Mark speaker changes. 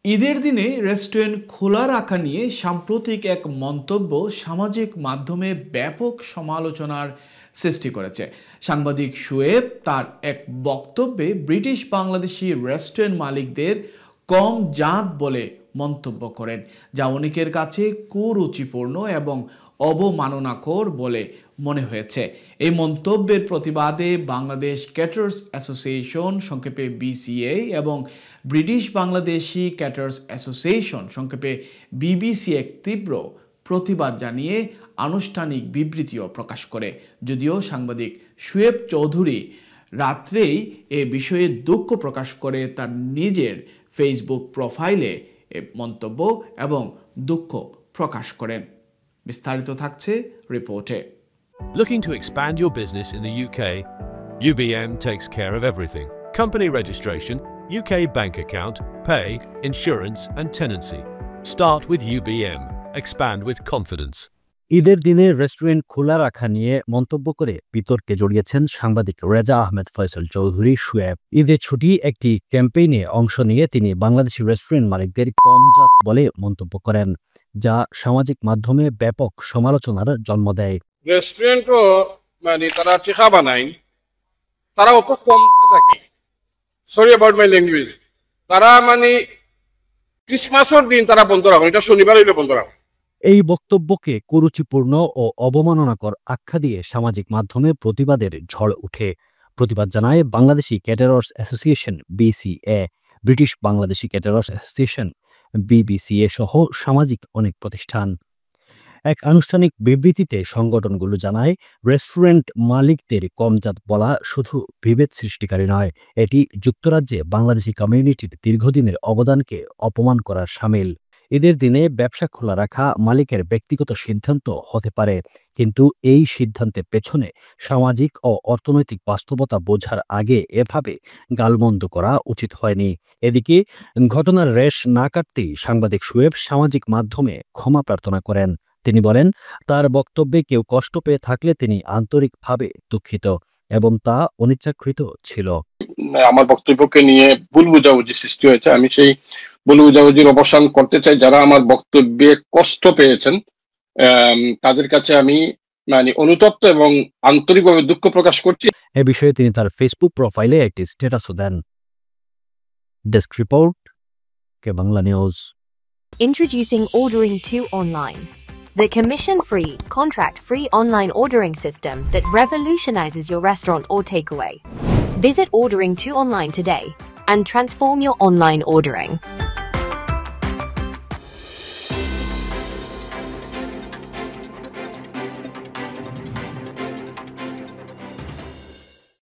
Speaker 1: ঈদের দিনে রেস্টুরেন্ট খোলা রাখা নিয়ে সাম্প্রতিক এক মন্তব্য সামাজিক মাধ্যমে ব্যাপক সমালোচনার সৃষ্টি করেছে। সাংবাদিক শোয়েব তার এক বক্তব্যে ব্রিটিশ বাংলাদেশি রেস্টুরেন্ট মালিকদের কম জাত বলে মন্তব্য করেন, যা অনেকের কাছে কুরুচিপূর্ণ এবং অবমাননাকর বলে মনে হয়েছে। এই মন্তব্যের প্রতিবাদে বাংলাদেশ ক্যাটারার্স অ্যাসোসিয়েশন সংক্ষেপে BCA এবং ব্রিটিশ বাংলাদেশি ক্যাটারার্স অ্যাসোসিয়েশন সংক্ষেপে BBC এক তীব্র প্রতিবাদ জানিয়ে আনুষ্ঠানিক বিবৃতিও প্রকাশ করে। যদিও সাংবাদিক শোয়েব চৌধুরী রাত্রেই এ বিষয়ে দুঃখ প্রকাশ করে তার নিজের ফেসবুক প্রোফাইলে মন্তব্য এবং দুঃখ প্রকাশ করেন। বিস্তারিত থাকছে রিপোর্টে।
Speaker 2: Looking to expand your business in the UK? UBM takes care of everything. Company registration, UK bank account, pay, insurance and tenancy. Start with UBM. Expand with confidence.
Speaker 3: ঈদের দিনে রেস্টুরেন্ট খোলা রাখা নিয়ে মন্তব্য করে বিতর্কে জড়িয়েছেন সাংবাদিক রেজা আহমেদ ফয়সাল চৌধুরী শোয়েব। ঈদের ছুটি একটি ক্যাম্পেইনে অংশ নিয়ে তিনি বাংলাদেশি রেস্টুরেন্ট মালিকদের কমজাত বলে মন্তব্য করেন, যা সামাজিক মাধ্যমে ব্যাপক সমালোচনার জন্ম দেয়।
Speaker 4: রেস্টুরেন্টও মানে তারা টিকা বানায়, তারা অত কম থাকে। Sorry about my language. তারা মানে ক্রিসমাসের দিন তারা বন্ধ রাখেন, এটা শনিবার হইলে বন্ধ রাখেন।
Speaker 3: এই বক্তব্যকে কুরুচিপূর্ণ ও অবমাননাকর আখ্যা দিয়ে সামাজিক মাধ্যমে প্রতিবাদের ঝড় উঠে। প্রতিবাদ জানায় Bangladeshi caterers association BCA, British Bangladeshi caterers association BBCA সহ সামাজিক অনেক প্রতিষ্ঠান। এক আনুষ্ঠানিক বিবৃতিতে সংগঠনগুলো জানায়, রেস্টুরেন্ট মালিকদের কমজাত বলা শুধু বিভেদ সৃষ্টিকারী নয়, এটি যুক্তরাজ্যে বাংলাদেশি কমিউনিটির দীর্ঘদিনের অবদানকে অপমান করার শামিল। ঈদের দিনে ব্যবসা খোলা রাখা মালিকের ব্যক্তিগত সিদ্ধান্ত হতে পারে, কিন্তু এই সিদ্ধান্তের পেছনে সামাজিক ও অর্থনৈতিক বাস্তবতা বোঝার আগে এভাবে গালমন্দ করা উচিত হয়নি। এদিকে ঘটনার রেশ না কাটতেই সাংবাদিক শোয়েব সামাজিক মাধ্যমে ক্ষমা প্রার্থনা করেন। তিনি বলেন, তার বক্তব্যে কেউ কষ্ট পেয়ে থাকলে তিনি আন্তরিকভাবে দুঃখিত এবং তা অনিচ্ছাকৃত ছিল।
Speaker 4: আমার বক্তব্যকে নিয়ে ভুল বোঝাবুঝি সৃষ্টি হয়েছে, আমি সেই ভুল বোঝাবুঝির অবসান করতে চাই। যারা আমার বক্তব্যে কষ্ট পেয়েছেন তাদের কাছে আমি মানে অনুতপ্ত এবং আন্তরিকভাবে দুঃখ প্রকাশ করছি।
Speaker 3: এ বিষয়ে তিনি তার ফেসবুক প্রোফাইলে একটি স্ট্যাটাসও দেন। ডেস্ক রিপোর্ট, কে Bangla news.
Speaker 5: Introducing Ordering to Online, the commission-free, contract-free online ordering system that revolutionizes your restaurant or takeaway. Visit Ordering to Online today and transform your online ordering.